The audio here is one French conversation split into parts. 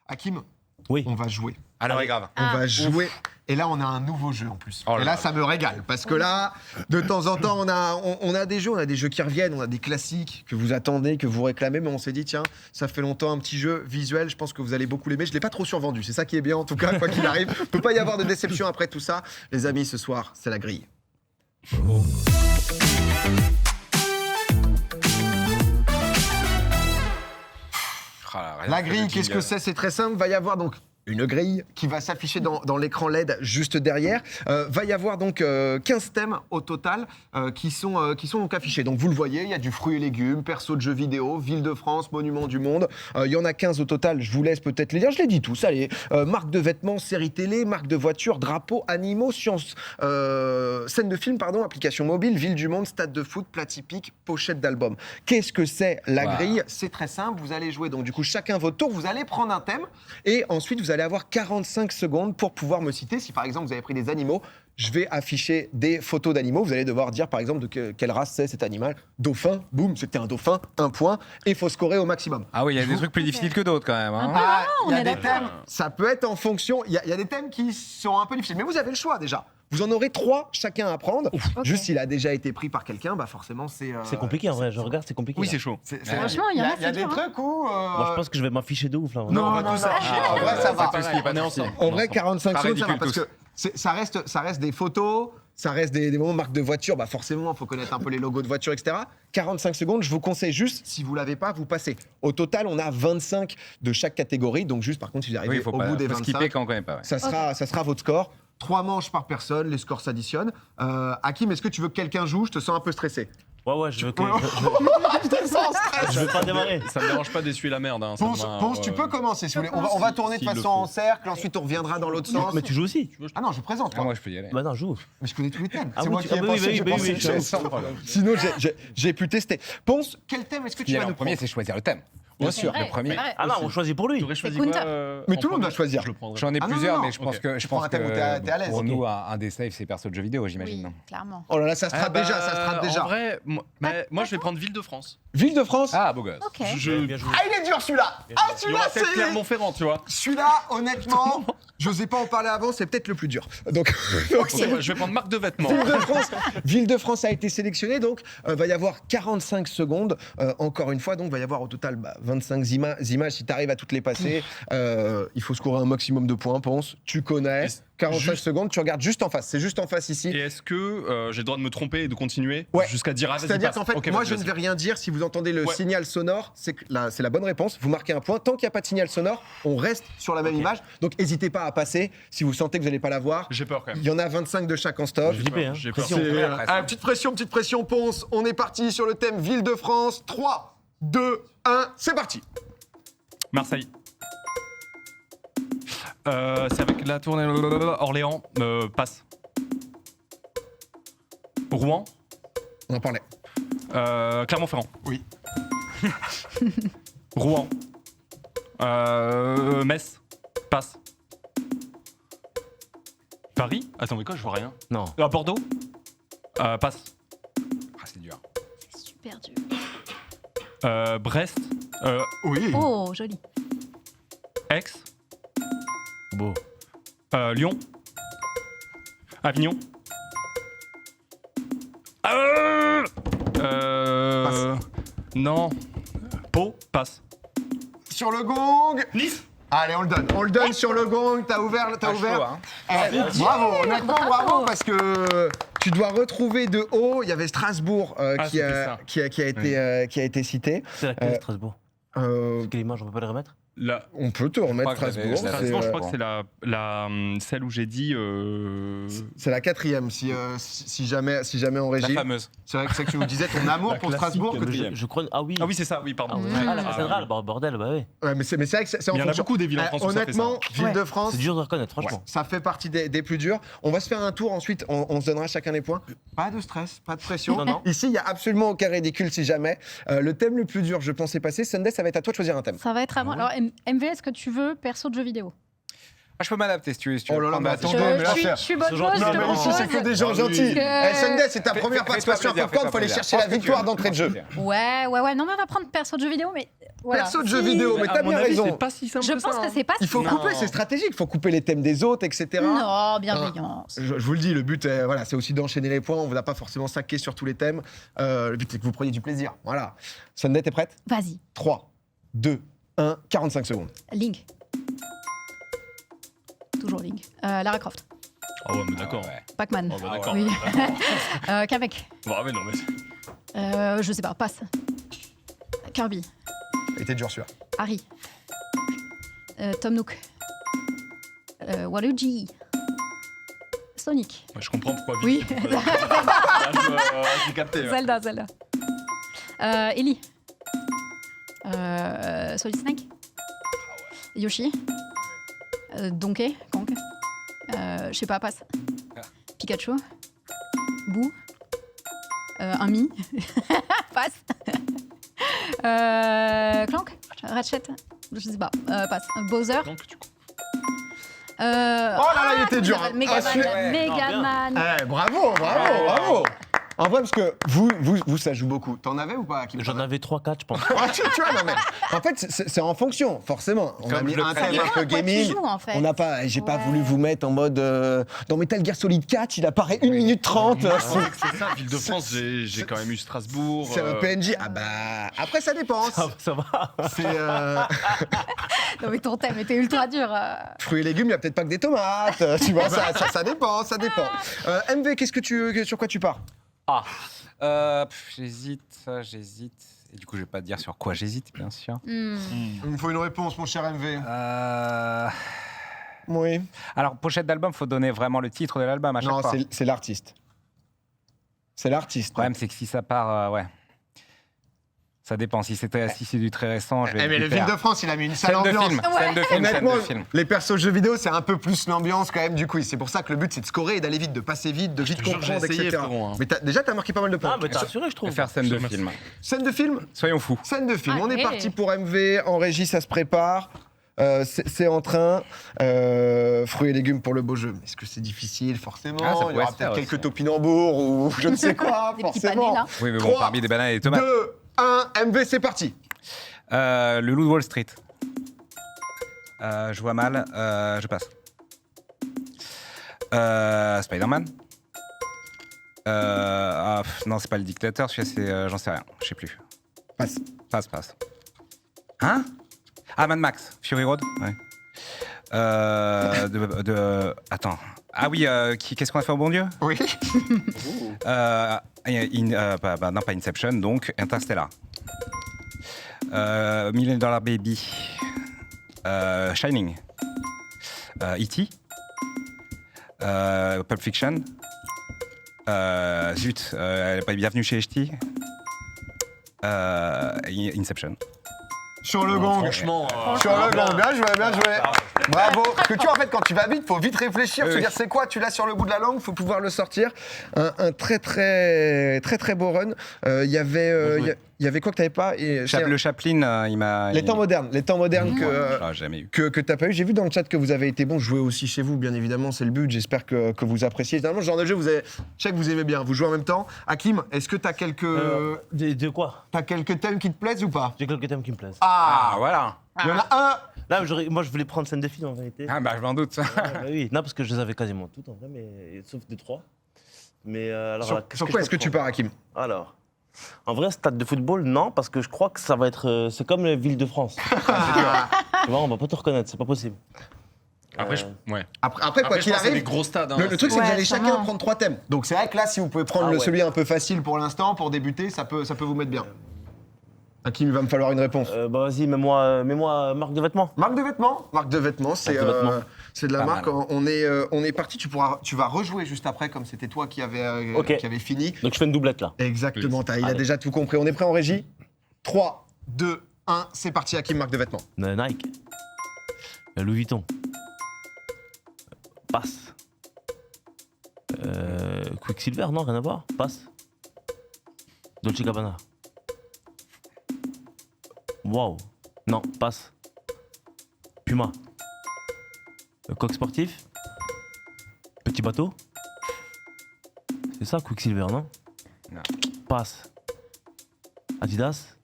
Hakim, Oui. on va jouer. Alors, grave. On va jouer. Et là, on a un nouveau jeu en plus. Oh là et là, là. ça me régale. Parce que là, de temps en temps, on a des jeux qui reviennent. On a des classiques que vous attendez, que vous réclamez. Mais on s'est dit, tiens, ça fait longtemps, un petit jeu visuel. Je pense que vous allez beaucoup l'aimer. Je ne l'ai pas trop survendu. C'est ça qui est bien, en tout cas, quoi qu'il arrive. Il ne peut pas y avoir de déception après tout ça. Les amis, ce soir, c'est la grille. La grille, qu'est-ce que c'est? C'est très simple. Va y avoir donc une grille qui va s'afficher dans l'écran LED juste derrière. Va y avoir donc 15 thèmes au total qui sont donc affichés. Donc vous le voyez, il y a du fruits et légumes, perso de jeux vidéo, ville de France, monument du monde. Il y en a 15 au total, je vous laisse peut-être les lire. Je les dis tous, allez. Marque de vêtements, série télé, marque de voiture, drapeau, animaux, sciences, scène de film, pardon, application mobile, ville du monde, stade de foot, plat typique, pochette d'album. Qu'est-ce que c'est la grille? C'est très simple, vous allez jouer donc du coup chacun votre tour, vous allez prendre un thème et ensuite vous allez avoir 45 secondes pour pouvoir me citer. Si par exemple vous avez pris des animaux, je vais afficher des photos d'animaux. Vous allez devoir dire par exemple de quelle race c'est cet animal. Dauphin, boum, c'était un dauphin, un point. Et il faut scorer au maximum. Ah oui, il y a des trucs plus difficiles que d'autres quand même. Hein. Il y a on est des d'accord. thèmes, ça peut être en fonction, il y a des thèmes qui sont un peu difficiles. Mais vous avez le choix déjà. Vous en aurez 3 chacun à prendre. Juste s'il a déjà été pris par quelqu'un, bah forcément c'est... C'est compliqué en vrai, je regarde, c'est compliqué. Oui, là. c'est chaud. Franchement, il y en a, Il y a c'est des dur, hein. trucs où... Moi je pense que je vais m'afficher de ouf là. Non, en vrai ça va. On est ensemble. En vrai, 45 Pas secondes, ça va, ridicule parce tous. que ça reste des photos, ça reste des moments marques de voiture, bah forcément, il faut connaître un peu les logos de voiture, etc. 45 secondes, je vous conseille juste, si vous ne l'avez pas, vous passez. Au total, on a 25 de chaque catégorie, donc juste par contre, si vous arrivez Oui, il faut au bout des faut skipper 25, quand on connaît pas. Ouais. ça sera votre score. 3 manches par personne, les scores s'additionnent. Hakim, est-ce que tu veux que quelqu'un joue? Je te sens un peu stressé. Ouais, je veux que. Je te sens stressé. Je veux pas démarrer. Ça me dérange pas d'essuyer la merde. Hein, ça Ponce, tu peux commencer si vous voulez. On va tourner de S'il le façon en faut. cercle, ensuite on reviendra dans l'autre sens. Mais tu joues aussi. Ah non, je présente. Ah, Moi. moi, je peux y aller. Bah non, joue. Mais je connais tous les thèmes. Ah C'est oui, moi tu- qui ai ah oui, pensé. oui, j'ai oui, pensé oui, une oui, chose. Sinon, j'ai pu tester. Ponce, quel thème est-ce que tu Qui vas est nous le premier, prendre? c'est choisir le thème. Bien sûr. C'est vrai, le premier. c'est vrai. Ah non, on choisit pour lui. Tu aurais choisi Kunta. quoi Mais tout le monde doit choisir. Je le prendrais. J'en ai Ah non, plusieurs, non, mais je pense ok. que Tu prends un thème où t'es à l'aise. pour Ok. nous, un des saves, c'est perso de jeux vidéo, j'imagine. Oui, non clairement. Oh là là, ça se trate déjà, ça se trate déjà. En vrai, moi je vais prendre Ville de France. Ville de France. Ah, beau gosse. Ok. Bien joué. Ah, il est dur celui-là. Ah, Il y celui-là, aura peut-être c'est. Clermont-Ferrand, tu vois. Celui-là, honnêtement, j'osais pas en parler avant, c'est peut-être le plus dur. Donc c'est Je vais prendre marque de vêtements. Ville de France. Ville de France a été sélectionnée, donc va y avoir 45 secondes. Encore une fois, donc va y avoir au total 25 images. Si tu arrives à toutes les passer, il faut scorer un maximum de points, Ponce. Tu connais. 45 secondes, tu regardes juste en face. C'est juste en face ici. Et est-ce que j'ai le droit de me tromper et de continuer Ouais. jusqu'à dire ah, vas-y, C'est-à dire passe. qu'en fait, Ok, moi, vas-y, je ne vas-y. vais rien dire. Si vous entendez le Ouais. signal sonore, c'est la bonne réponse. Vous marquez un point. Tant qu'il n'y a pas de signal sonore, on reste sur la même image. Donc, n'hésitez pas à passer si vous sentez que vous n'allez pas la voir. J'ai peur quand même. Il y en a 25 de chaque en stop. J'ai flippé, hein. J'ai peur. Pression. Petite pression, Ponce. On est parti sur le thème Ville de France. 3, 2, 1, c'est parti. Marseille. C'est avec la tournée Orléans. Passe. Rouen. On en parlait. Clermont-Ferrand. Oui. Rouen. Metz. Passe. Paris. Attends, mais quoi, je vois rien. Non. Bordeaux. Passe. Ah, c'est dur. Super dur. Brest. Oui. Oh, joli. Aix. Beau. Lyon. Avignon. Non. Pau. Passe. Sur le gong. Nice. Allez, on le donne. On le donne sur le gong. T'as ouvert. Chaud, hein. Bravo, honnêtement, bravo, parce que tu dois retrouver de haut. Il y avait Strasbourg qui, c'était a, ça. qui a été cité. C'est laquelle Strasbourg? Euh, Quelle image, on peut pas les remettre? La... on peut te remettre crois que Strasbourg. j'avais- C'est, Strasbourg, je euh, crois que c'est celle où j'ai dit. c'est la 4e, si jamais en La régie. fameuse. C'est vrai que c'est que tu nous disais ton amour La pour classique, Strasbourg. Que le tu- Je crois. Ah oui. Ah oui, c'est ça, oui, pardon. Ah, la cathédrale, bordel, bah oui. Ouais, mais c'est vrai que c'est en Il y en a fonction. beaucoup des villes en France où ça fait Honnêtement, ça. Ville de France, C'est dur de reconnaître, franchement. ça fait partie des plus durs. On va se faire un tour ensuite, on se donnera chacun les points. Pas de stress, pas de pression. Non, non. Ici, il n'y a absolument aucun ridicule si jamais. Le thème le plus dur, je pensais passer. Sunday, ça va être à toi de choisir un thème. Ça va être à moi. Alors, MV, est-ce que tu veux perso de jeux vidéo? Ah, je peux m'adapter si tu veux. Si tu Oh veux là là, prendre mais ma- attendez, mais là, Je suis bonne c'est chose, gentil. je Non, te mais ici, propose. c'est que des gens Ah oui. gentils. Que- Sunday, c'est ta première Fais-toi participation à plaisir, Popcorn, il fais-toi fallait plaisir. chercher la victoire d'entrée de jeu. Ouais. Non, mais on va prendre perso de jeux vidéo, mais Voilà. Perso de jeux Si. vidéo, mais À t'as mon bien avis, raison. c'est pas si simple Je que ça, pense que hein. c'est pas Il faut si- couper, Non. c'est stratégique. Il faut couper les thèmes des autres, etc. Non, bienveillance. Je vous le dis, le but, voilà, c'est aussi d'enchaîner les points. On ne vous a pas forcément saqué sur tous les thèmes. Le but, c'est que vous preniez du plaisir. Voilà. Sunday, t'es prête? Vas-y, 3, 2, 1, 45 secondes. Link. Toujours Link. Lara Croft. Ah ouais, mais d'accord. Ouais. Pac-Man. Oh, bah, d'accord. Oui. Kamek. Bah, mais non, mais. Je sais pas, passe. Kirby. Il était dur, celui-là. Harry. Tom Nook. Waluigi. Sonic. Ouais, je comprends pourquoi. Oui. J'ai capté. Ouais. Zelda. Ellie. Solid Snake. Yoshi. Donkey Kong. Je sais pas, passe. Pikachu. Boo. Un Mi. Passe. Clank. Ratchet. Je sais pas. Passe. Bowser. Donc, tu Oh là là, il était dur. Megaman. Ah, celui-là- Megaman. Eh, bravo. En vrai, parce que vous, ça joue beaucoup. T'en avais ou pas, Hakim? J'en avais 3-4, je pense. Ah, tu vois, non mais. En fait, c'est en fonction, forcément. On a Comme mis je le un thème craignais. un peu Quoi tu gaming. joues, en fait. On n'a pas, j'ai pas Ouais. voulu vous mettre en mode dans Metal Gear Solid 4, il apparaît 1 minute 30. Moi, je pensais que c'est ça, Ville de France, j'ai quand même eu Strasbourg. C'est un PNJ. Ah bah après ça dépend. Ça va. C'est Non mais ton thème était ultra dur. fruits et légumes, il y a peut-être pas que des tomates. Tu vois, ça dépend, ça dépend. MV, sur quoi tu pars? J'hésite. Et du coup, je vais pas te dire sur quoi j'hésite, bien sûr. Hmm. Il me faut une réponse, mon cher MV. Euh, Oui. Alors, pochette d'album, faut donner vraiment le titre de l'album à chaque Non, fois. Le c'est l'artiste. C'est l'artiste. problème, c'est que si ça part, ouais. Ça dépend. Si c'est du très récent, je vais. Eh, mais être le hyper- Ville de France, il a mis une sale Scène de ambiance. film. Ouais. Scène de film. Honnêtement, Scène de film. les persos jeux vidéo, c'est un peu plus l'ambiance quand même du quiz. C'est pour ça que le but, c'est de scorer et d'aller vite, de passer vite, de vite te jure, comprendre, j'ai essayé, etc. frérot, hein. Mais déjà, t'as marqué pas mal de points. Ah, mais t'as assuré, je Je trouve. vais faire scène de Sur- film. Scène de film. Soyons fous. Scène de film. On est Allez. parti pour MV. En régie, ça se prépare. C'est en train. Fruits et légumes pour le beau jeu. Est-ce que c'est difficile? Forcément. Ah, ça Il y pourrait aura se faire peut-être aussi. quelques topinambours ou je ne sais quoi. Des petits forcément. panais là. Oui, mais bon, 3, parmi des bananes et des tomates. 2, 1. MV, c'est parti. Le loup de Wall Street. Je vois mal. Je passe. Spider-Man. Non, c'est pas le dictateur. Celui-là, c'est. J'en sais rien. Je sais plus. Passe. Passe. Hein? Ah, Mad Max. Fury Road. Ouais. Attends. Ah oui, qu'est-ce qu'on a fait au bon Dieu? Oui. Non, pas Inception, donc Interstellar. $1 Million Baby. Shining. E.T. Pulp Fiction. Zut, Bienvenue chez HT. Inception. Sur le gong. Franchement. Sur le gong. Bien joué, bien joué. Bravo. Parce que tu vois, en fait, quand tu vas vite, faut vite réfléchir, se Oui. dire c'est quoi, tu l'as sur le bout de la langue, faut pouvoir le sortir. Un très beau run. Il y avait quoi que t'avais pas? Le Chaplin, il m'a. Les temps modernes que Ah, jamais eu. que t'as pas eu. J'ai vu dans le chat que vous avez été bon. Jouez aussi chez vous, bien évidemment, c'est le but. J'espère que vous appréciez. Généralement, ce genre de jeu, je sais que vous aimez bien. Vous jouez en même temps. Hakim, est-ce que t'as quelques De quoi? thèmes qui te plaisent ou pas? J'ai quelques thèmes qui me plaisent. Ah, voilà. Il y en a un. Là, moi, je voulais prendre scène de film en vérité. Ah, bah, je m'en doute. Ouais, bah oui. Non, parce que je les avais quasiment toutes en vrai, mais sauf 2-3. Mais alors, Sur, qu'est-ce sur que quoi je est-ce que peux tu prendre pars, Hakim? Alors, en vrai, stade de football, non, parce que je crois que ça va être. C'est comme la ville de France. Tu vois, on va pas te reconnaître, c'est pas possible. Après, Euh, Après, quoi Après, je qu'il pense que c'est des arrive. gros stades. hein. Le truc, c'est que Ouais, vous allez ça chacun va. prendre 3 thèmes. Donc c'est vrai que là, si vous pouvez prendre Ah ouais. celui un peu facile pour l'instant, pour débuter, ça peut vous mettre bien. Hakim, il va me falloir une réponse. bah vas-y, mets-moi marque de vêtements. Marque de vêtements. Marque de vêtements, c'est Marque de vêtements. c'est de la Pas marque. mal. On est parti. Tu vas rejouer juste après, comme c'était toi qui avait Ok. fini. Donc je fais une doublette là. Exactement. Il a Allez. déjà tout compris. On est prêt en régie. 3, 2, 1, c'est parti. Hakim, marque de vêtements. Nike. Louis Vuitton. Passe. Quicksilver, non, rien à voir. Passe. Dolce Gabbana. Wow. Non, passe. Puma. Coq sportif. Petit bateau. C'est ça, Quicksilver, non? Non. Passe. Adidas.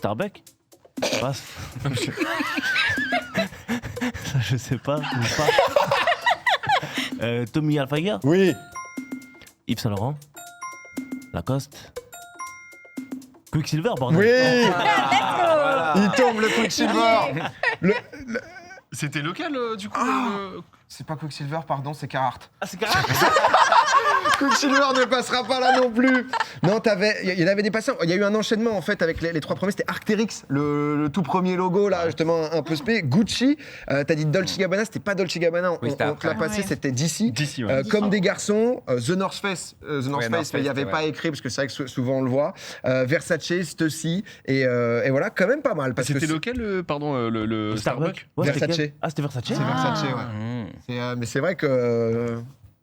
Starbucks. Passe. Ça, je sais pas. Tommy Hilfiger. Oui. Yves Saint Laurent. Lacoste. Quicksilver, bordel. Oui. Let's Il tombe le Quicksilver. C'était lequel, du coup C'est pas Quicksilver, pardon, c'est Carhartt. Ah, c'est carré. Quicksilver ne passera pas là non plus. Non, il y en avait des passants. Il y a eu un enchaînement en fait avec les trois premiers. C'était Arc'teryx, le tout premier logo là, justement un peu spé. Gucci. T'as dit Dolce Gabbana, c'était pas Dolce Gabbana. Oui, c'était On te l'a après. passé, Ouais. c'était DC. DC, ouais. Comme des garçons, The North Face, North mais il n'y Face, avait ouais. pas écrit parce que c'est vrai que souvent on le voit. Versace, Stussy et voilà, quand même pas mal. Parce que C'était lequel, le Starbucks Ouais, c'était Versace. quel Ah, c'était Versace. c'est Versace, ouais. Mmh. Mais c'est vrai que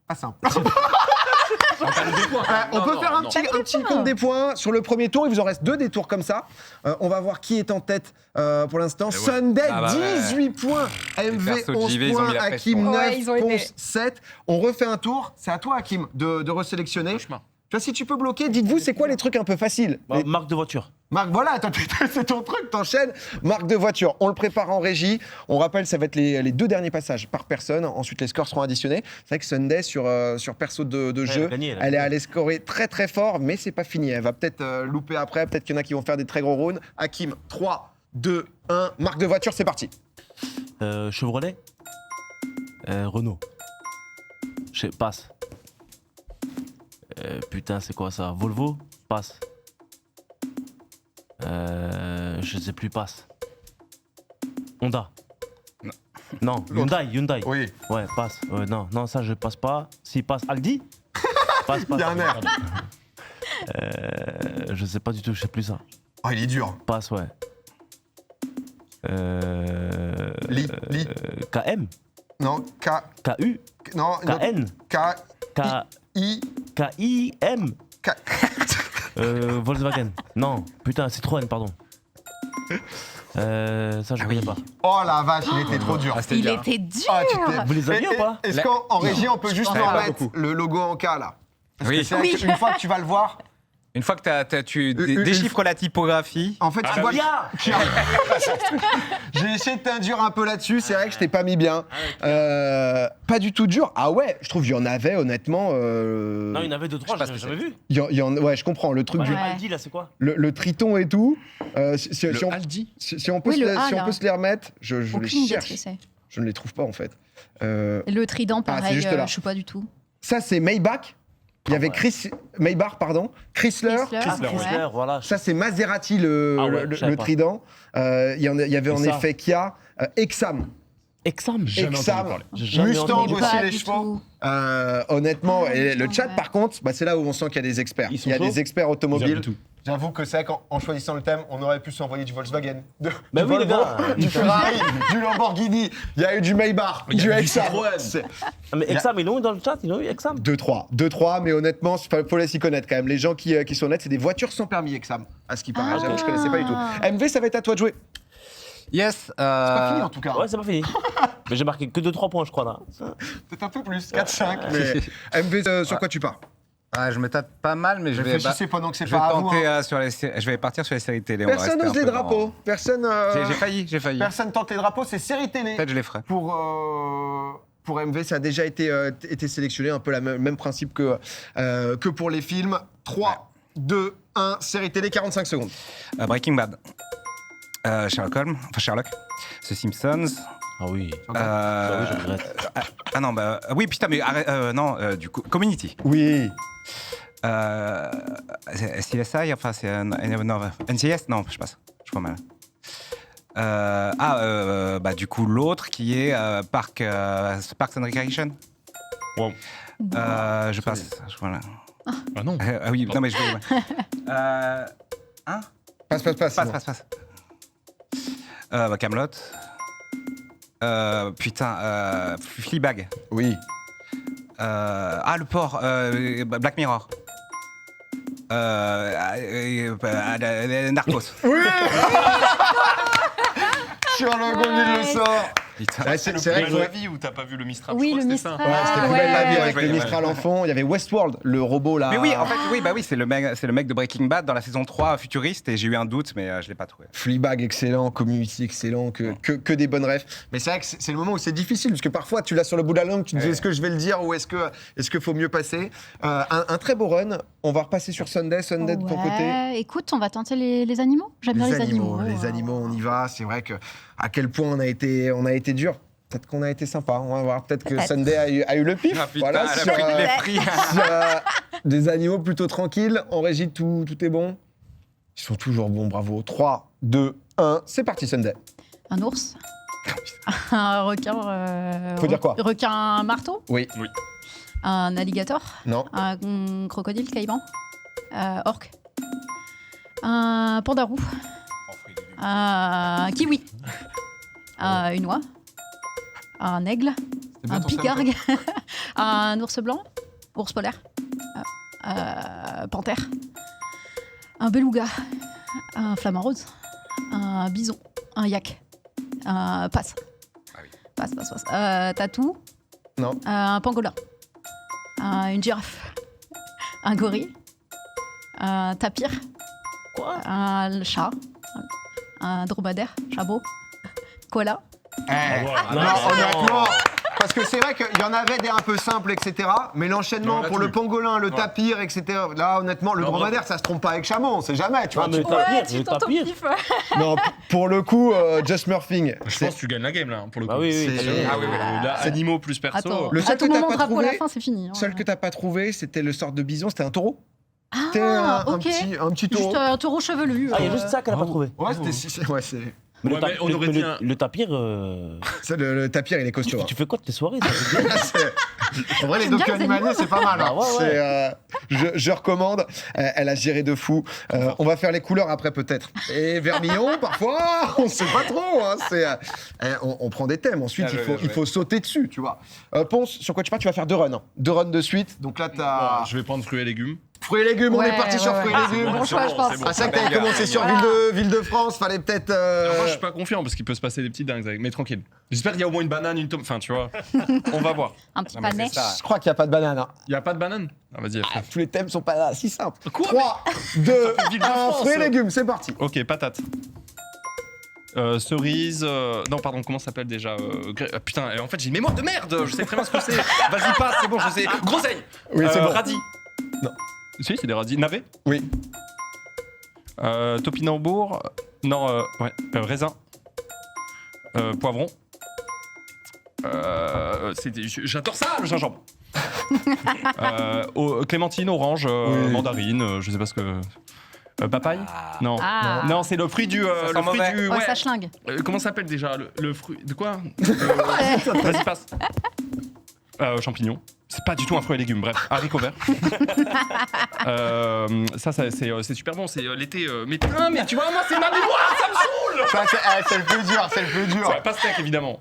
pas simple. On peut faire un petit compte des points. Sur le premier tour, il vous en reste 2 des tours comme ça. On va voir qui est en tête pour l'instant. Et ouais. Sunday, Ah bah ouais. 18 points. MV, persos de 11 JV, ils ont points. mis la Hakim, pression. 9. Ouais, ils ont aidé. Ponce, 7. On refait un tour. C'est à toi, Hakim, de resélectionner. Chemin. Tu vois, si tu peux bloquer, dites-vous, c'est quoi les trucs un peu faciles Les- Marque de voiture. Marque, voilà, c'est ton truc, t'enchaînes. Marque de voiture, on le prépare en régie. On rappelle, ça va être les 2 derniers passages par personne. Ensuite, les scores seront additionnés. C'est vrai que Sunday, sur perso de jeu, elle a gagné, elle a elle est gagné. allée scorer très très fort, mais c'est pas fini. Elle va peut-être louper après. Peut-être qu'il y en a qui vont faire des très gros rounds. Hakim, 3, 2, 1. Marque de voiture, c'est parti. Chevrolet. Renault. Passe. Putain, c'est quoi ça? Volvo? Passe. Je sais plus, passe. Honda. Non, Hyundai. Oui. Ouais, passe. Non, ça je passe pas. Si, passe. Aldi? Passe. Il y a un air. Je sais pas du tout, je sais plus ça. Oh, il est dur. Passe, ouais. Li. KM? Non, KU? Non, KN? K. I. KIM? K. Volkswagen. Non, putain, Citroën, pardon. Ça, je connais pas. Oh la vache, il était trop dur. Ah, c'était Il bien. était dur. Ah, tu t'es- Vous les aviez ou pas? Est-ce qu'en régie, on peut juste savais en pas mettre beaucoup. le logo en K là? Parce Oui. que c'est vrai qu'une fois que tu vas le voir, Une fois que tu Une- déchiffres la typographie, en fait, tu vois. Kia. J'ai essayé de t'induire un peu là-dessus, c'est vrai que je t'ai pas mis bien. Pas du tout dur. Ah ouais, je trouve qu'il y en avait honnêtement. Non, il y en avait 2-3, Je sais pas ce j'ai que jamais vu. Ouais, je comprends. Le truc Ouais, du. Ouais. Aldi, là, c'est quoi? Le triton et tout. Si Le on, Aldi. si on peut, Oui, se, le les- A, si on là. peut se les remettre, je les Aucune idée de ce cherche. que c'est. Je ne les trouve pas en fait. Le trident, c'est pareil, juste là. je sais pas du tout. Ça, c'est Maybach. Il y avait ouais. Maybach, pardon. Chrysler. Chrysler, ouais. voilà. Ça, c'est Maserati, le, Ah ouais, le- je savais le pas. trident. Il y avait en Et ça effet Kia. Exam. Exam. Jamais Exam. entendu parler. J'ai jamais Mustang entendu aussi, Pas les du chevaux. tout. Honnêtement, Ah, et le Mustang, chat, ouais. par contre, c'est là où on sent qu'il y a des experts. Ils sont Il y a chauds des experts Ils ont automobiles. vu tout. J'avoue que c'est vrai qu'en choisissant le thème, on aurait pu s'envoyer du Volkswagen, Bah du oui, les Volvo, gars. du Ferrari, du Lamborghini. Il y a eu du Maybach, Il y a du eu du Exam. Citroën. C'est- Ah, mais Exam, ils l'ont eu dans le chat? Ils l'ont eu, Exam? 2-3, mais honnêtement, il faut s'y connaître quand même. Les gens qui sont honnêtes, c'est des voitures sans permis Exam, à ce qui paraît. Ah. J'avoue, je connaissais pas du tout. MV, ça va être à toi de jouer. yes. C'est pas fini en tout cas. Ouais, c'est pas fini. Mais j'ai marqué que 2-3 points, je crois, là. Peut-être un peu plus, 4-5. Mais MV, sur quoi tu pars? Je me tape pas mal, mais je vais. Réfléchissez pendant que c'est Je vais pas à vous. tenter hein. je vais partir sur les séries télé. on va Personne rester n'ose un les peu drapeaux. Personne. J'ai failli. Personne tente les drapeaux, c'est série télé. Peut-être je les ferai. Pour MV, ça a déjà été sélectionné, un peu le même principe que pour les films. 3, 2, 1, série télé, 45 secondes. Breaking Bad. Sherlock. The Simpsons. Ah oui. Euh, oui, je regrette. non, oui, putain, mais arrête, non, du coup, Community. Oui. CSI, enfin, c'est non, NCIS, non, je passe. Je crois mal. Du coup, l'autre qui est Parks and Recreation. Wow. Je passe. Voilà. Ah non. Ah oui, non, mais je vais. Ouais. Passe. Passe. Camelot. Fleabag. Oui. Le port. Black Mirror. Narcos. Oui. Sur le goal, il le sort. Putain. Ouais, c'est vrai Plus que belle la vie où t'as pas vu le Mistral. Oui, je crois le que c'était ça. Mistral. ouais, c'était plus belle la vie avec ouais, le ouais. Mistral en fond. Il y avait Westworld, le robot là. Mais oui, en fait, oui, c'est le mec de Breaking Bad dans la saison 3, futuriste, et j'ai eu un doute, mais je l'ai pas trouvé. Fleabag excellent, Community excellent, que des bonnes rêves. Mais c'est vrai que c'est le moment où c'est difficile, parce que parfois tu l'as sur le bout de la langue, tu te dis est-ce que je vais le dire ou est-ce qu'il faut mieux passer. Un très beau run, on va repasser sur Sunday de ton côté. Ouais, écoute, on va tenter les animaux. J'aime bien les animaux. Les animaux, on y va. C'est vrai que à quel point on a été dur. Peut-être qu'on a été sympa. On va voir. Peut-être que Peut-être. Sunday a eu le pif. Ah, putain, elle a sur, pris les prix. sur, des animaux plutôt tranquilles. En régie, tout est bon. Ils sont toujours bons, bravo. 3, 2, 1, c'est parti Sunday. Un ours. Un requin. Faut dire quoi Requin marteau. Oui. Un alligator. Non. Un crocodile caïman. Orque. Un pandarou. Un kiwi. Une oie. Un aigle. Un pigargue. Un ours blanc. Ours polaire. Panthère. Un beluga. Un flamant rose. Un bison. Un yak. Un passe. Ah oui. Passe. Tatou. Non. Un pangolin. Une girafe. Un gorille. Un tapir. Quoi? Un chat. Un dromadaire. Chameau. Koala. Non, honnêtement, parce que c'est vrai qu'il y en avait des un peu simples, etc. Mais l'enchaînement Non, là, pour tout le lu. pangolin, le Ouais. tapir, etc. Là, honnêtement, le Non, dromadaire, ça se trompe pas avec chameau, on sait jamais, tu vois. Non, mais le tapir. Non, pour le coup, Just Murphing. Je c'est- pense que tu gagnes la game là, pour le coup. Bah oui, oui. c'est- Ah oui, là, animaux plus perso. Attends, Le seul à tout que t'as moment, pas drapeau à la trouvé, fin, c'est fini. hein. Seul que t'as pas trouvé, c'était le sort de bison, c'était un taureau. C'était Ah, un ok. petit taureau. Juste un taureau chevelu. Ah, il y a juste ça qu'elle a pas trouvé. Ouais, c'est. Mais Ouais, mais on aurait dit un- le tapir. Ça, le tapir, il est costaud. hein. Tu fais quoi de tes soirées ça fait bien. En vrai, les J'aime bien docu les animaliers, animaux. c'est pas mal. hein. Ah ouais. Je recommande. Elle a géré de fou. On va faire les couleurs après, peut-être. Et vermillon, parfois, on sait pas trop. hein. On prend des thèmes. Ensuite, Bien joué, bien il faut sauter dessus, tu vois. Ponce, sur quoi tu pars? Tu vas faire 2 runs. hein. 2 runs de suite. Donc là, t'as Bon, je vais prendre fruits et légumes. fruits et légumes. On est parti sur fruits et Ah, légumes. Bon choix, je pense. Ah, c'est vrai que t'avais Banger, commencé sur banger. Ville-de-France. Fallait peut-être. Moi, je suis pas confiant parce qu'il peut se passer des petites dingues avec. Mais tranquille. J'espère qu'il y a au moins une banane, une tomate. Enfin, tu vois. On va voir. Un petit Non, mais panais. c'est ça. Je crois qu'il n'y a pas de banane. hein. Il y a pas de banane? Ah, vas-y. Ah, tous les thèmes sont pas si simples. Quoi 3, 2, Ville de 1, France. fruits et légumes, c'est parti. Ok, patate. Cerise. Non, pardon, comment ça s'appelle déjà putain, en fait, j'ai une mémoire de merde. Je sais très bien ce que c'est. Vas-y, passe, c'est bon, je sais. Groseille. Oui, c'est bon. Radis. Non. Si, c'est des radis. Navet. Oui. Topinambour. Non, ouais. Raisin. Poivron. J'adore ça, le gingembre. Clémentine, orange, Oui. mandarine, je sais pas ce que. Papaye. Non. Ah. Non, c'est le fruit du. Ça sent le fruit mauvais. du. Ouais, Ouais. ça schlingue. Comment ça s'appelle déjà le fruit de quoi Vas-y, passe. Champignons. C'est pas du tout un fruit et légume, bref. Haricots verts. C'est super bon, c'est l'été. Mais putain, mais tu vois, moi, c'est ma mémoire, ça me saoule. Ça, c'est le plus dur, c'est le plus dur. C'est pastèque, évidemment.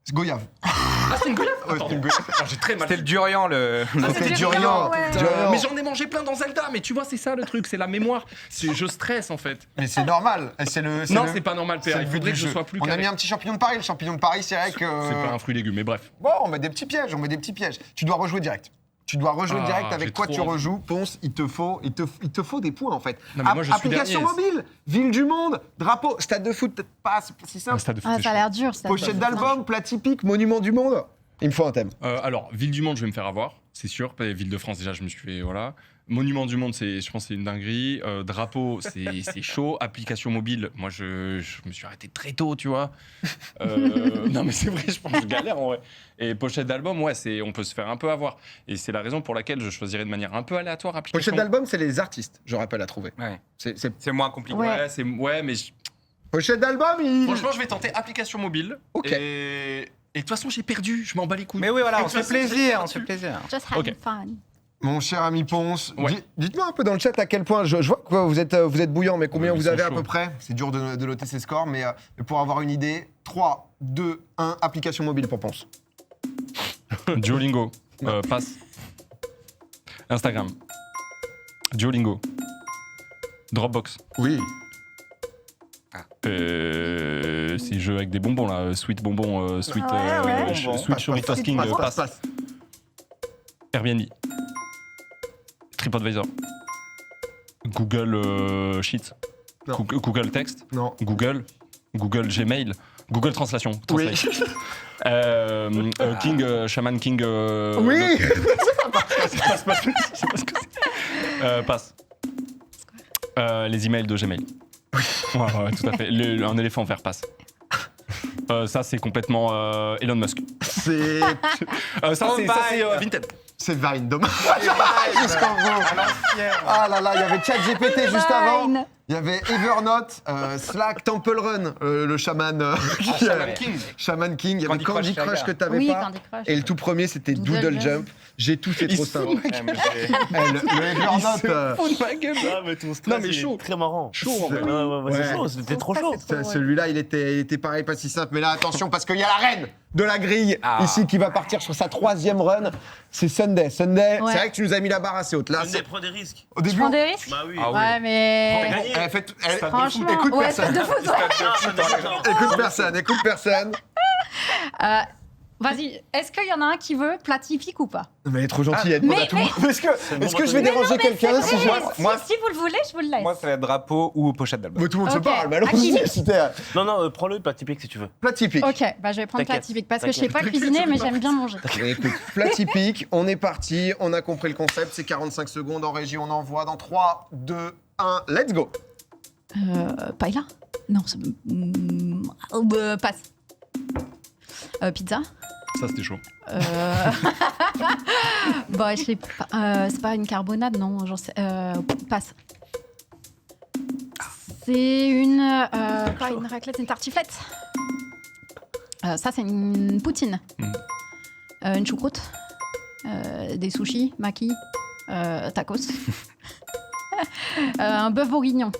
C'est goyave. Ah, c'est une goyave. Ouais, c'est une goyave. J'ai très mal. C'était le durian, le. C'était du durian. ouais. Durian. Mais j'en ai mangé plein dans Zelda, mais tu vois, c'est ça le truc, c'est la mémoire. Je stresse en fait. Mais c'est normal. C'est Non, c'est pas normal, c'est PA. le Il but faudrait du que je jeu. sois plus On a carré. mis un petit champignon de Paris. Le champignon de Paris, c'est vrai que. C'est pas un fruit et légume, mais bref. Bon, on met des petits pièges, Tu dois rejouer direct. Tu dois rejouer Ah, direct. j'ai Avec quoi trop tu envie. rejoues, Ponce, il te faut des points en fait. Non, mais moi, je suis Application dernier. mobile, ville du monde, drapeau, stade de foot, peut-être pas c'est pas si simple. Un stade de foot, Ah, c'est ça a chaud. l'air dur. ça. Pochette d'album, plat typique, monument du monde. Il me faut un thème. Alors, Ville du Monde, je vais me faire avoir, c'est sûr. Ville de France, déjà, je me suis fait. Voilà. Monument du Monde, je pense que c'est une dinguerie. Drapeau, c'est chaud. Application mobile, moi, je me suis arrêté très tôt, tu vois. Non, mais c'est vrai, je pense que je galère en vrai. Et pochette d'album, ouais, on peut se faire un peu avoir. Et c'est la raison pour laquelle je choisirais de manière un peu aléatoire application. Pochette d'album, c'est les artistes, je rappelle à trouver. Ouais. C'est C'est moins compliqué. Ouais. Ouais, mais pochette d'album, il. franchement, je vais tenter application mobile. Ok. Et de toute façon, j'ai perdu, je m'en bats les couilles. Mais oui, voilà, Et on de se fait toute façon, plaisir, j'ai on se fait perdu. plaisir. Just having Ok. fun. Mon cher ami Ponce, Ouais. dites-moi un peu dans le chat à quel point, je vois que vous êtes bouillant, mais combien Ouais, ils vous sont avez à chauds. peu près? C'est dur de noter ces scores, mais pour avoir une idée, 3, 2, 1, application mobile pour Ponce. Duolingo, passe. Instagram. Duolingo. Dropbox. Oui. ces jeux avec des bonbons là, sweet bonbons, sweet, Ouais. sweet Choritos King, passe. Airbnb. TripAdvisor. Google Sheets. Non. Google Text. Non. Google Gmail. Google Translation. Oui. King, Shaman King. Oui. Passe. Passe. Les emails de Gmail. Ouais, tout à fait. Un éléphant vert passe. Ça, c'est complètement Elon Musk. C'est Ça, c'est Vinted. c'est Vine, dommage. Jusqu'en bout. Ah là là, il y avait ChatGPT juste avant. Vine. Il y avait Evernote, Slack, Temple Run, le chaman. Shaman King. Il y avait Candy Candy Crush, Crush que t'avais Oui, pas. Candy Crush. Et le tout premier, c'était Doodle Doodle Jump. Jump. J'ai tout, c'est trop simple. Le Evernote. Ah, mais ton stress, Non, mais il est chaud. très marrant. Chaud, en Ouais, vrai. c'est Ouais. chaud, c'était trop chaud. Celui-là, il était pareil, pas si simple. Mais là, attention, parce qu'il y a la reine de la grille ici qui va partir sur sa 3e run. C'est Sunday. Sunday, Ouais. c'est vrai que tu nous as mis la barre assez haute. Là, Sunday, prends des risques. au Tu début, prends des risques Bah oui. Ouais, mais. Franchement, écoute ouais, personne. stade de foot, ouais. Écoute personne. Vas-y, est-ce qu'il y en a un qui veut plat typique ou pas? Mais elle est trop gentille, elle demande à tout le monde. Est-ce que je vais Mais déranger quelqu'un si je... Moi- Si vous le voulez, je vous le laisse. Moi, ça va être drapeau ou pochette d'album. Mais tout le monde Ok. se parle, mais alors Hakim. c'était Non, prends-le, plat typique si tu veux. plat typique. Ok, bah je vais prendre plat T'inquiète, typique parce que je sais pas t'inquiète. cuisiner, mais j'aime bien manger. Mais écoute, plat typique, on est parti, on a compris le concept, c'est 45 secondes en régie, on envoie dans 3, 2, 1, let's go. Paella? Non, c'est. Passe. Pizza? Ça, c'était chaud. Bah, je sais pas. C'est pas une carbonade, non, j'en sais. Passe. C'est une. Pas une raclette, c'est une tartiflette. Ça, c'est une poutine. Une choucroute. Des sushis, maki. Tacos. Un bœuf bourguignon.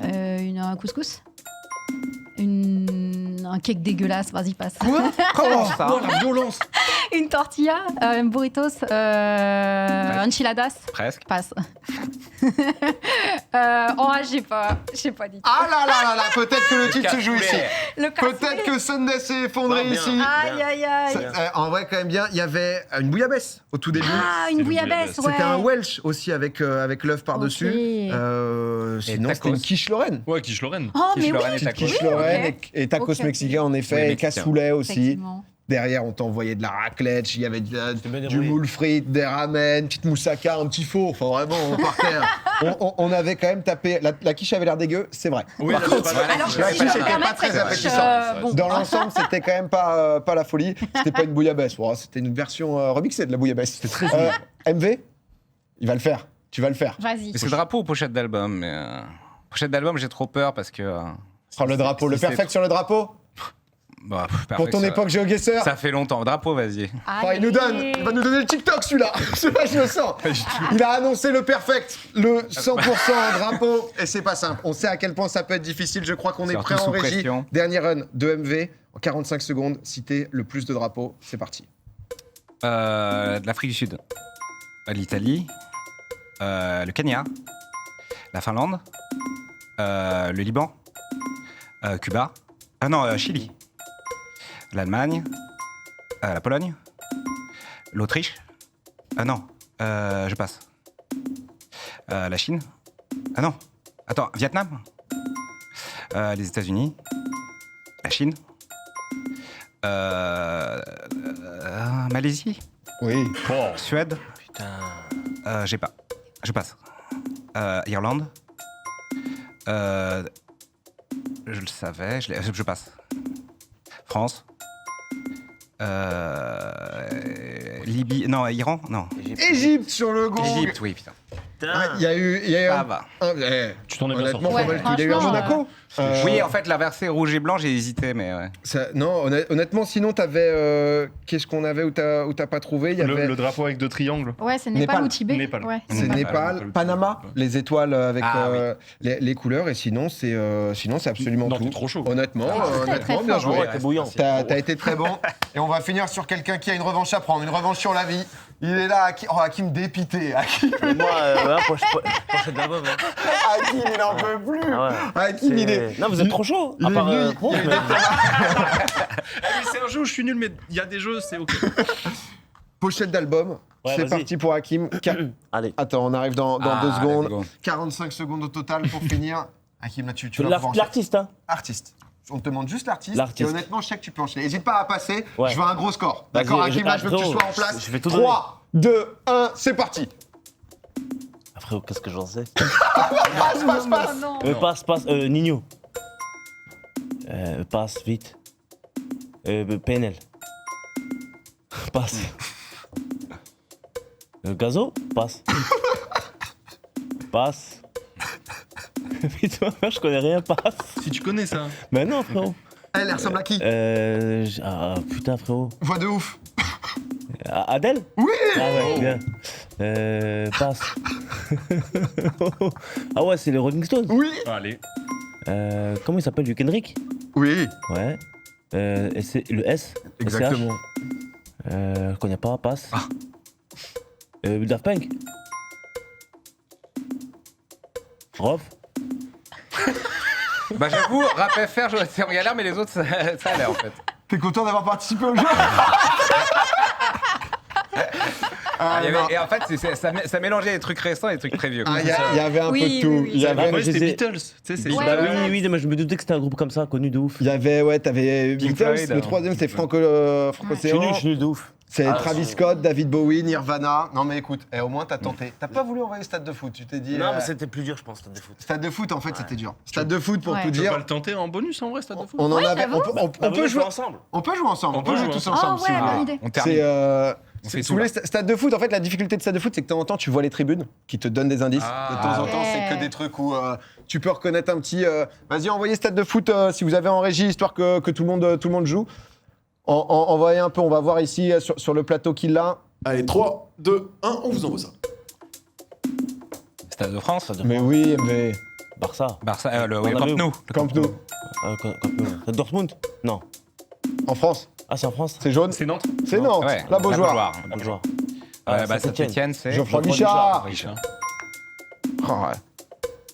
Un couscous. Un cake dégueulasse, vas-y, passe. Comment ça la violence. Une tortilla, un burritos, enchiladas, Presque. passe. J'ai pas dit. Ah là là là là, peut-être que le titre se joue ici. Le Peut-être que Sunday s'est effondré Non, bien. ici. Aïe, aïe, aïe. En vrai, quand même bien, il y avait une bouillabaisse au tout début. Ah, une le bouillabaisse, bouillabaisse. ouais. C'était un Welsh aussi avec l'œuf par-dessus. Ok. Sinon, tacos. c'était une quiche Lorraine. Ouais, quiche Lorraine. Oh, mais Quiche oui. Lorraine et Petite tacos. quiche Oui, Lorraine ok. et tacos Ok. mexicains en effet, Oui, et mexicain. cassoulet aussi. Effectivement. Derrière, on t'envoyait de la raclette, il y avait bien du débrouillé. moule frites, des ramen, petite moussaka, un petit faux. Enfin, vraiment, on partait. On avait quand même tapé. La quiche avait l'air dégueu, c'est vrai. Oui, Par là, contre, c'est pas- Alors, Ouais, si je c'était peux pas permettre, très cette appétissant. quiche, bon. dans l'ensemble, c'était quand même pas la folie. C'était pas une bouillabaisse. Bon, c'était une version remixée de la bouillabaisse. C'était très MV, il va le faire. Tu vas le faire. Vas-y. C'est drapeau ou pochette d'album mais, pochette d'album, j'ai trop peur parce que. Prends le drapeau. Le si c'est- perfect sur le drapeau. Bah, Pour perfect, ton ça- époque GeoGuessr. Ça fait longtemps. Drapeau, vas-y. Enfin, il va nous donner le TikTok celui-là. Celui-là, je le sens. Il a annoncé le perfect, le 100% drapeau, et c'est pas simple. On sait à quel point ça peut être difficile. Je crois qu'on est Surtout prêt en sous régie. pression. Dernier run de MV en 45 secondes. Citer le plus de drapeaux. C'est parti. De l'Afrique du Sud. L'Italie. Le Kenya. La Finlande. Le Liban. Cuba. Ah non, Chili. L'Allemagne. La Pologne. L'Autriche. Ah non, je passe. La Chine. Ah non. Attends, Vietnam. Les États-Unis. La Chine. Malaisie. Oui. Suède. Putain. J'ai pas. Je passe. Irlande. Je le savais. Je passe. France. Libye. Non, Iran. Non. Égypte sur le gong. Égypte, oui, putain. Ah, il y a eu Ça va. Tu t'en es bien honnêtement, sorti. pas mal. Il y a eu un franchement, Monaco. Oui, en fait, la versée rouge et blanc, j'ai hésité, mais ouais. Non, honnêtement, sinon, t'avais. Qu'est-ce qu'on avait où t'as pas trouvé? Il y avait. Le drapeau avec deux triangles. Ouais, c'est Népal. Népal ou Tibet. Népal. Ouais. C'est Népal. Népal, Panama, les étoiles avec Ah, les couleurs, et sinon c'est absolument Non, tout. t'es trop chaud. Honnêtement, très, très bien fort. joué. Ouais, t'es bouillant. T'as été très bon. Et on va finir sur quelqu'un qui a une revanche à prendre, une revanche sur la vie. Il est là, Hakim dépité. Hakim, Mais moi, pochette d'album. Hein. Hakim, il en peut plus. Ah ouais. Hakim, il est Non, vous êtes trop chaud. il À est part venu, Pro, il est mais- C'est un jeu où je suis nul, mais il y a des jeux, c'est ok. Pochette d'album. Ouais, C'est vas-y. parti pour Hakim. Allez. Attends, on arrive dans 2 Ah, secondes. let's go. 45 secondes au total pour finir. Hakim, là, tu vas pouvoir enchaîner. L'artiste, hein. Artiste. On te demande juste l'artiste. L'artiste. Et honnêtement, je sais que tu peux enchaîner. N'hésite pas à passer. Ouais. Je veux un gros score. Vas-y, D'accord, Hakim, là, je veux que tu frérot, sois en place. je vais tout 3, 2, 1, c'est parti. Ah, frérot, qu'est-ce que j'en sais Passe, passe, passe. Oh non. Passe, Nino. Passe, vite. PNL. Passe. Gazo, passe. Passe. Vite, je connais rien, passe. Si tu connais ça. Mais non, frérot. Elle ressemble à qui Ah, putain, frérot. Voix de ouf. Adèle. Oui. Ah ouais, bien. Passe. Ah ouais, c'est les Rolling Stones. Oui. Allez. Comment il s'appelle, du Kendrick? Oui. Ouais. Et c'est le S. Exactement. Je connais pas, passe. Daft Punk. Rof. Bah j'avoue, rap FR, j'aurais été en galère, mais les autres, ça allait en fait. T'es content d'avoir participé au jeu? Ah, et en fait, ça mélangeait les trucs récents et les trucs très vieux. Ah, il y avait un peu Oui, de tout. oui, oui. Il y Ah, avait, moi, c'était je sais- Beatles. Tu sais, c'est Ouais, Bah ouais, ouais. oui, mais je me doutais que c'était un groupe comme ça, connu de ouf. il y avait, ouais, t'avais Pink Beatles, Floyd, le hein. troisième c'était Je suis nul de ouf. C'est Ah, Travis c'est- Scott, David Bowie, Nirvana. Non mais écoute, au moins t'as tenté. T'as pas voulu envoyer Stade de foot, tu t'es dit. Non, mais c'était plus dur, je pense, Stade de foot. Stade de foot en fait c'était dur. Stade de foot pour Ouais. tout Tu veux dire. pas le tenter en bonus en vrai, Stade de foot On en Ouais, avait. j'avoue. On peut jouer. ensemble. On peut jouer ensemble. On peut jouer tous Ah ensemble. si ouais, vous voulez. bonne idée. On termine. C'est On fait si tout, vous là. voulez, Stade de foot, en fait, la difficulté de Stade de foot, c'est que de temps en temps, tu vois les tribunes qui te donnent des indices. Ah. De temps en temps, c'est que Ouais. des trucs où tu peux reconnaître un petit. Vas-y, envoyez Stade de foot si vous avez en régie, histoire que tout le monde joue. Envoyez un peu, on va voir ici sur le plateau qui l'a. Allez, 3, 2, 1, on vous envoie ça. Stade de France, Mais oui, mais. Barça. Barça, le On a Camp vu. Nou. Camp Nou. C'est Dortmund? Non. En France, Ah, c'est en France? c'est jaune. C'est Nantes. C'est Nantes. Ouais, La Beaujoire. Bon joueur. Bah, Saint-Étienne. Saint-Etienne, c'est. Geoffroy Geoffroy Guichard. Richard. Oh, ouais.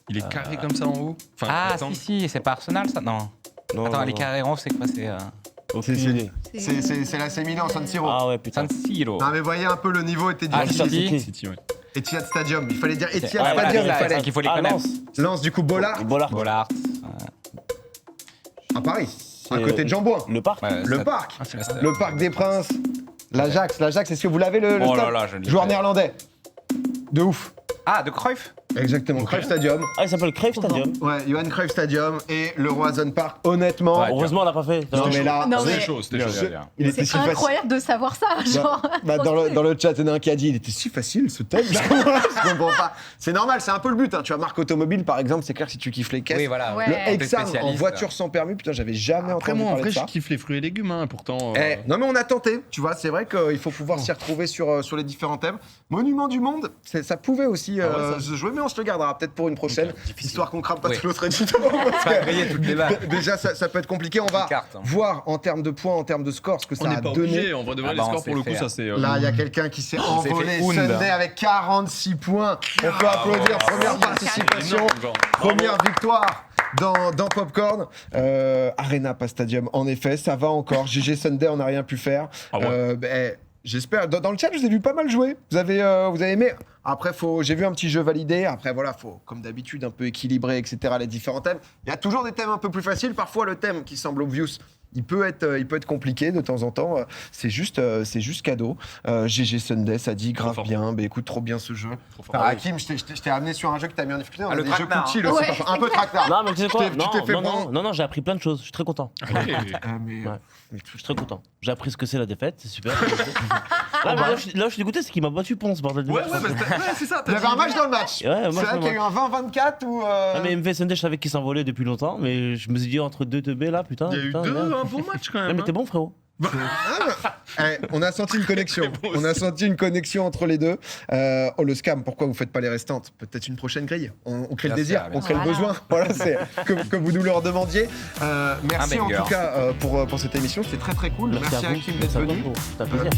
Il est carré comme ça en haut. Enfin, Ah, attends. si, c'est pas Arsenal ça? Non. Non, Attends, non, les non. carrés ronds, c'est quoi? C'est Aucune C'est- idée. C'est l'AC Milan, San Siro. Ah ouais, putain. San Siro. Non mais voyez un peu le niveau était Ah, difficile. City. City, ouais. Etihad Stadium, il fallait dire Etihad Ouais, voilà, Stadium. c'est ça, il fallait. qu'il faut les Ah, connaître. Lens. Lance du coup Bollard Bollard. Bollard. à Paris, à C'est, côté de Jean-Bouin. Le parc. Ouais, Le ça- parc, Ah, c'est la- le parc des Princes, l'Ajax, est-ce que vous l'avez le Oh là stade là, je l'ai Joueur pas. néerlandais. De ouf. Ah, de Cruyff? Exactement, Cruyff Stadium. Ah, il s'appelle Cruyff Stadium. Ouais, Johan Cruyff Stadium et le Roazhon Park. Honnêtement, Ouais, Heureusement, on l'a pas fait. non mais là, Non, C'était mais- chaud, c'était Bien, chaud. bien, bien. il était C'est si facile. incroyable de savoir ça, genre. Dans le chat, il y en a un qui a dit il était si facile ce thème. Je comprends pas. C'est normal, c'est un peu le but. Hein. Tu vois, marque automobile par exemple, c'est clair si tu kiffes les caisses. Oui, voilà. Ouais. Le T'es Exam en spécialiste. voiture sans permis, putain, j'avais jamais Après, entendu moi, en parler vrai, de je ça. kiffe les fruits et légumes, hein, pourtant. Non mais on a tenté, tu vois, c'est vrai qu'il faut pouvoir s'y retrouver sur les différents thèmes. Monument du monde, ça pouvait aussi Ah ouais, ça- se jouer, mais on se le gardera peut-être pour une prochaine, histoire qu'on crame pas Oui. tout l'autre édito. parce Pas que griller toutes les balles. déjà, ça peut être compliqué. On va Carte, hein. voir en termes de points, en termes de score, ce que On ça n'est a pas donné. obligé, en vrai de vrai, Ah les bah, on scores sait pour le coup, faire. ça c'est. Là, il y a quelqu'un qui s'est s'est envolé. fait hound. Sunday avec 46 points. On peut applaudir. Première participation. Première victoire dans Popcorn. Arena, pas Stadium. En effet, ça va encore. GG Sunday, on n'a rien pu faire. Ah ouais. J'espère. Dans le chat, je vous ai vu pas mal jouer. Vous avez aimé. Après, j'ai vu un petit jeu validé. Après, voilà, faut, comme d'habitude, un peu équilibrer, etc. les différents thèmes. Il y a toujours des thèmes un peu plus faciles. Parfois, le thème qui semble obvious, il peut être compliqué de temps en temps. C'est juste cadeau. GG Sunday, ça dit grave fort. bien. Écoute, trop bien ce jeu. fort. Hakim, je t'ai amené sur un jeu que t'as mis en difficulté. On a le des jeux traquenard. coutil, aussi, Ouais. parfois. Un peu traquenard. Non, mais tu sais quoi? Tu t'es fait prendre. Non, j'ai appris plein de choses. Je suis très content. Mais, Ouais. Je suis très content. J'ai appris ce que c'est la défaite, c'est super. Ah, mais là, je suis dégoûté, c'est qu'il m'a battu Ponce, bordel de Ouais, merde. ouais, c'est ça. il y avait un match dans le match. Ouais, C'est moi, vrai qu'il y a eu un 20-24 ou. Ah, mais MV Sunday, je savais qu'il s'envolait depuis longtemps, mais je me suis dit entre deux teubés là, putain. Il y a eu putain, deux merde. un bon match quand Ouais, même. mais t'es bon, frérot. On a senti une connexion. On a senti une connexion entre les deux. Le scam, pourquoi vous faites pas les restantes? Peut-être une prochaine grille. On crée le Bien désir, sûr, on crée le Voilà. besoin. Voilà, c'est que vous nous le redemandiez. Merci Un en banger. tout cas pour cette émission. C'était très très cool. Merci à à vous. Hakim d'être Merci à vous, venu. frérot. C'était un plaisir.